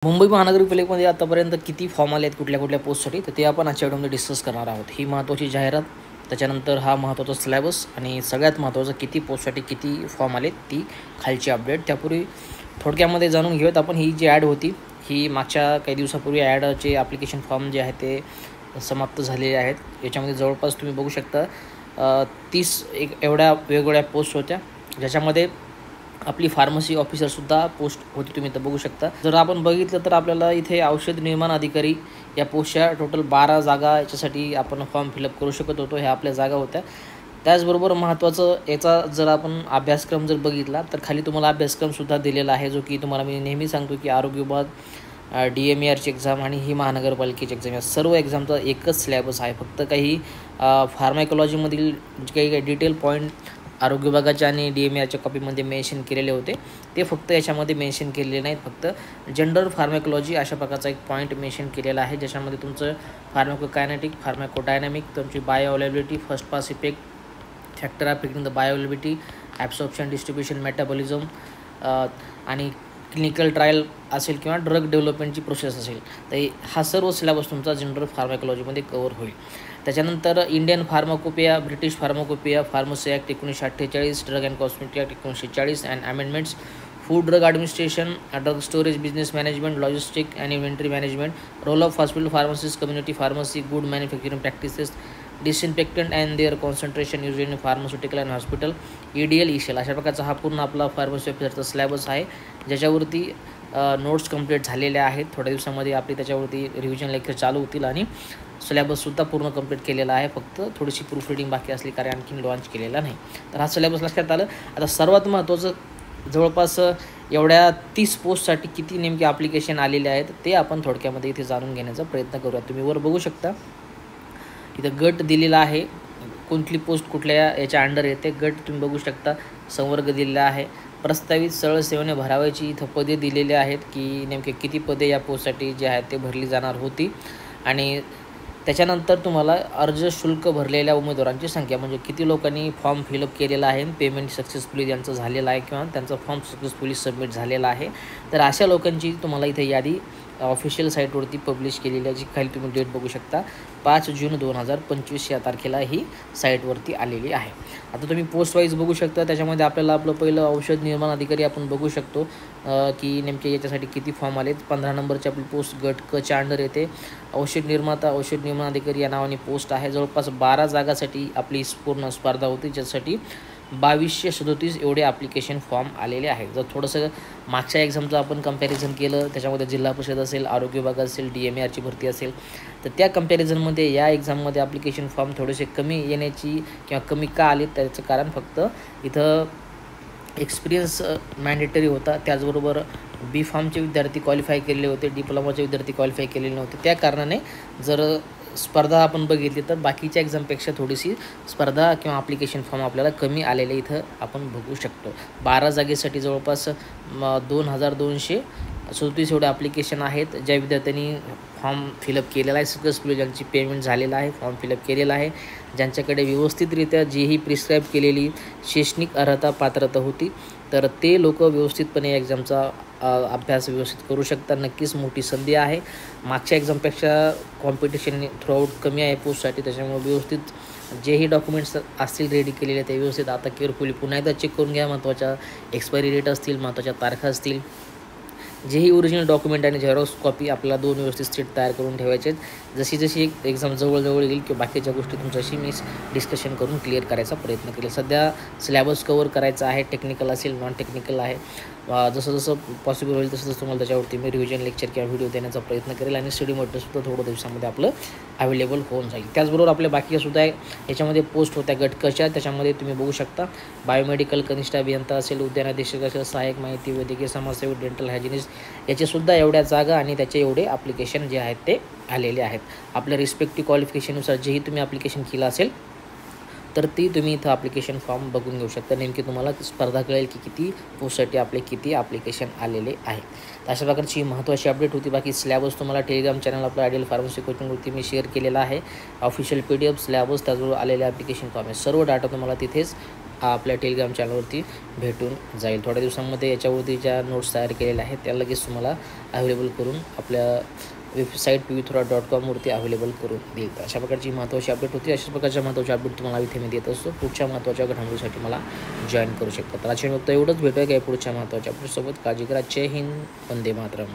मुंबई महानगरपालिकेमध्ये आतापर्यंत किती फॉर्म आले आहेत कुठल्या पोस्टसाठी, तर ते आपण आजच्या व्हिडिओमध्ये डिस्कस करणार आहोत. ही महत्त्वाची जाहिरात, त्याच्यानंतर हा महत्त्वाचा सिलेबस आणि सगळ्यात महत्त्वाचं किती पोस्टसाठी किती फॉर्म आले ती खालची अपडेट. त्यापूर्वी थोडक्यामध्ये जाणून घेऊयात आपण. ही जी ॲड होती ही मागच्या काही दिवसापूर्वी ॲडचे ॲप्लिकेशन फॉर्म जे आहेत ते समाप्त झालेले आहेत. याच्यामध्ये जवळपास तुम्ही बघू शकता 30 एवढ्या वेगवेगळ्या पोस्ट होत्या, ज्याच्यामध्ये आपली फार्मसी ऑफिसरसुद्धा पोस्ट होती. तुम्ही इथं बघू शकता. जर आपण बघितलं तर आपल्याला इथे औषध निर्माण अधिकारी या पोस्टच्या टोटल 12 जागा याच्यासाठी आपण फॉर्म फिलअप करू शकत होतो. ह्या आपल्या जागा होत्या. त्याचबरोबर महत्त्वाचं याचा जर आपण अभ्यासक्रम जर बघितला तर खाली तुम्हाला अभ्यासक्रमसुद्धा दिलेला आहे, जो की तुम्हाला मी नेहमी सांगतो की आरोग्य विभाग, DMERची एक्झाम आणि ही महानगरपालिकेची एक्झाम या सर्व एक्झामचा एकच सिलेबस आहे. फक्त काही फार्माकॉलॉजीमधील जे काही डिटेल पॉईंट आरोग्य विभागाच्या आणि DMERच्या कॉपीमध्ये मेन्शन केलेले होते ते फक्त याच्यामध्ये मेन्शन केलेले नाहीत. फक्त जनरल फार्मॅकोलॉजी अशा प्रकारचा एक पॉईंट मेन्शन केलेला आहे, ज्याच्यामध्ये तुमचं फार्मॅकोकायनेटिक, फार्मॅकोडायनॅमिक, तुमची bioavailability, first pass effect, factor affecting the bioavailability, absorption, distribution, metabolism आणि क्लिनिकल ट्रायल असेल किंवा ड्रग डेव्हलपमेंटची प्रोसेस असेल, तर हा सर्व सिलेबस तुमचा जनरल फार्मॅकोलॉजीमध्ये कव्हर होईल. त्याच्यानंतर Indian pharmacopoeia, British pharmacopoeia, pharmacy act 1948, drug and cosmetic act 1940 and amendments, food drug administration, drug storage business management, logistic and inventory management, role of hospital pharmacist, community pharmacy, good manufacturing practices, disinfectant and their concentration use in pharmaceutical and hospital, EDL, ECL अशा प्रकारचा हा पूर्ण आपला pharmacy ऑफिसरचा syllabus आहे, ज्याच्यावरती notes complete झालेल्या आहेत. थोड्या दिवसामध्ये आपली त्याच्यावरती रिव्हिजन लेक्चर चालू होतील आणि सिलेबससुद्धा पूर्ण कंप्लीट केलेला आहे. फक्त थोडीशी प्रूफ रिडिंग बाकी असली कारण आणखीन लॉन्च केलेला नाही. तर हा सिलेबस लक्षात आलं. आता सर्वात महत्त्वाचं, जवळपास एवढ्या 30 पोस्टसाठी किती नेमके ॲप्लिकेशन आलेले आहेत ते आपण थोडक्यामध्ये इथे जाणून घेण्याचा प्रयत्न करूया. तुम्ही वर बघू शकता इथं गट दिलेला आहे, कोणती पोस्ट कुठल्या याच्या अंडर येते. गट तुम्ही बघू शकता, संवर्ग दिलेला आहे. प्रस्तावित सरळ सेवेने भरावायची इथं पदे दिलेली आहेत की नेमके किती पदे या पोस्टसाठी जे आहेत ते भरली जाणार होती. आणि त्याच्यानंतर तुम्हाला अर्ज शुल्क भरलेल्या उमेदवारांची संख्या, म्हणजे किती लोकांनी फॉर्म फिलअप केलेला आहे, पेमेंट सक्सेसफुली ज्यांचं झालेलं आहे किंवा त्यांचा फॉर्म सक्सेसफुली सबमिट झालेला आहे, तर अशा लोकांची तुम्हाला इथे यादी ऑफिशियल साईटवरती पब्लिश केलेली आहे, जी खाली तुम्ही डेट बघू शकता. 5 जून 2025 या तारखेला ही साईटवरती आलेली आहे. आता तुम्ही पोस्ट वाईज बघू शकता. त्याच्यामध्ये आपल्याला आपलं पहिलं औषध निर्माण अधिकारी आपण बघू शकतो की नेमके याच्यासाठी किती फॉर्म आलेत. 15 नंबरची आपली पोस्ट गट क च्या अंडर येते. औषध निर्माता, औषध निर्माण अधिकारी या नावाने पोस्ट आहे. जवळपास 12 जागासाठी आपली पूर्ण स्पर्धा होती, ज्यासाठी 2237 एवढे ॲप्लिकेशन फॉर्म आलेले आहेत. जर थोडंसं मागच्या एक्झामचं आपण कंपॅरिझन केलं, त्याच्यामध्ये जिल्हा परिषद असेल, आरोग्य विभाग असेल, DMERची भरती असेल, तर त्या कंपॅरिझनमध्ये या एक्झाममध्ये ॲप्लिकेशन फॉर्म थोडेसे कमी येण्याची किंवा कमी का आले त्याचं कारण फक्त इथं एक्सपिरियन्स मॅन्डेटरी होता. त्याचबरोबर B फार्मचे विद्यार्थी क्वालिफाय केलेले होते, डिप्लोमाचे विद्यार्थी क्वालिफाय केलेले नव्हते. त्या कारणाने जर स्पर्धा आपण बघितली तर बाकीच्या एक्झामपेक्षा थोडीशी स्पर्धा किंवा ॲप्लिकेशन फॉर्म आपल्याला कमी आलेले इथं आपण बघू शकतो. 12 जागेसाठी जवळपास 2237 एवढे ॲप्लिकेशन आहेत. ज्या विद्यार्थ्यांनी फॉर्म फिलअप केलेला आहे सक्सेसफुली, ज्यांची पेमेंट झालेलं आहे, फॉर्म फिलअप केलेला आहे, ज्यांच्याकडे व्यवस्थितरित्या जी ही प्रिस्क्राईब केलेली शैक्षणिक अर्हता पात्रता होती, तर ते लोक व्यवस्थितपणे एक्झामचा अभ्यास व्यवस्थित करू शकतात. नक्कीच मोठी संधी आहे. मागच्या एक्झामपेक्षा कॉम्पिटिशन थ्रूआउट कमी आहे पोस्टसाठी, त्याच्यामुळे व्यवस्थित जेही डॉक्युमेंट्स असतील रेडी केलेले ते व्यवस्थित आता केअरफुली पुन्हा एकदा चेक करून घ्या. महत्त्वाच्या एक्सपायरी डेट असतील, महत्त्वाच्या तारखा असतील, जेही ओरिजिनल डॉक्युमेंट आणि झेरॉक्स कॉपी आपल्याला 2 व्यवस्थित सीट तयार करून ठेवायचे. जशी जशी एक्झाम जवळ येईल किंवा बाकीच्या गोष्टी तुमच्याशी मी डिस्कशन करून क्लिअर करायचा प्रयत्न केला. सध्या सिलेबस कवर करायचा आहे, टेक्निकल असेल, नॉन टेक्निकल आहे. जसं जसं पॉसिबल होईल तसं तुम्हाला त्याच्यावरती मी रिव्हिजन लेक्चर किंवा व्हिडिओ देण्याचा प्रयत्न करेल आणि स्टडी मटेरियलसुद्धा थोड्या दिवसामध्ये आपलं अवेलेबल होऊन जाईल. त्याचबरोबर आपल्या बाकीसुद्धा याच्यामध्ये पोस्ट होत्या गटकच्या. त्याच्यामध्ये तुम्ही बघू शकता बायोमेडिकल कनिष्ठ अभियंता असेल, उद्यान अधीक्षक असेल, सहाय्यक माहिती, वैद्यकीय समाजसेवक, डेंटल हायजिनिस्ट, याचेसुद्धा एवढ्या जागा आणि त्याचे एवढे ॲप्लिकेशन जे आहेत ते आलेले आहेत. आपल्या रिस्पेक्टिव्ह क्वालिफिकेशननुसार जेही तुम्ही ॲप्लिकेशन केलं असेल तर ती तुम्ही इथं ॲप्लिकेशन फॉर्म बघून घेऊ शकता. नेमकी तुम्हाला स्पर्धा कळेल की किती पोस्टसाठी आपले किती ॲप्लिकेशन आलेले आहे. तर अशा प्रकारची महत्त्वाची अपडेट होती. बाकी सिलेबस तुम्हाला टेलिग्राम चॅनल आपलं आयडियल फार्मसी कोचिंगवरती मी शेअर केलेला आहे. ऑफिशियल PDF सिलेबस, त्याचबरोबर आलेले ॲप्लिकेशन फॉर्म आहे, सर्व डाटा तुम्हाला तिथेच आपल्या टेलिग्राम चॅनलवरती भेटून जाईल. थोड्या दिवसांमध्ये याच्यावरती ज्या नोट्स तयार केलेल्या आहेत त्या लगेच तुम्हाला अवेलेबल करून आपल्या वेबसाईट pvthora.com वरती अवेलेबल करून देईल. तर अशा प्रकारची महत्त्वाची अपडेट होती. अशाच प्रकारच्या महत्त्वाची अपडेट तुम्हाला इथे मी देत असतो. पुढच्या महत्त्वाच्या घडामोडीसाठी मला जॉईन करू शकता. तर आजच्या फक्त एवढंच. भेटूया काय पुढच्या महत्त्वाच्या अपडेटसोबत. काळजी करा. जय हिंद. वंदे मातरम.